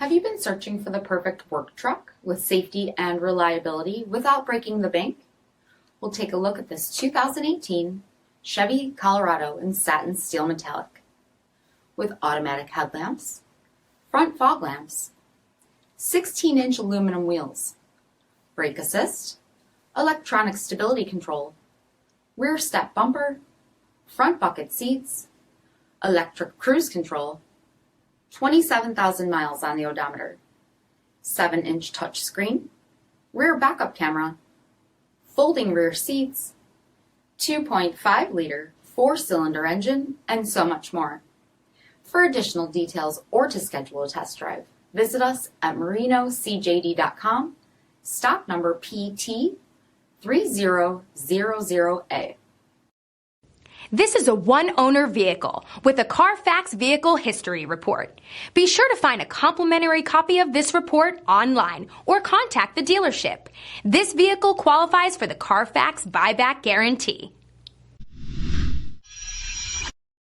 Have you been searching for the perfect work truck with safety and reliability without breaking the bank? We'll take a look at this 2018 Chevy Colorado in satin steel metallic with automatic headlamps, front fog lamps, 16-inch aluminum wheels, brake assist, electronic stability control, rear step bumper, front bucket seats, electric cruise control, 27,000 miles on the odometer, 7-inch touchscreen, rear backup camera, folding rear seats, 2.5-liter 4-cylinder engine, and so much more. For additional details or to schedule a test drive, visit us at marinocjd.com, stock number PT3000A. This is a one-owner vehicle with a CARFAX vehicle history report. Be sure to find a complimentary copy of this report online or contact the dealership. This vehicle qualifies for the CARFAX buyback guarantee.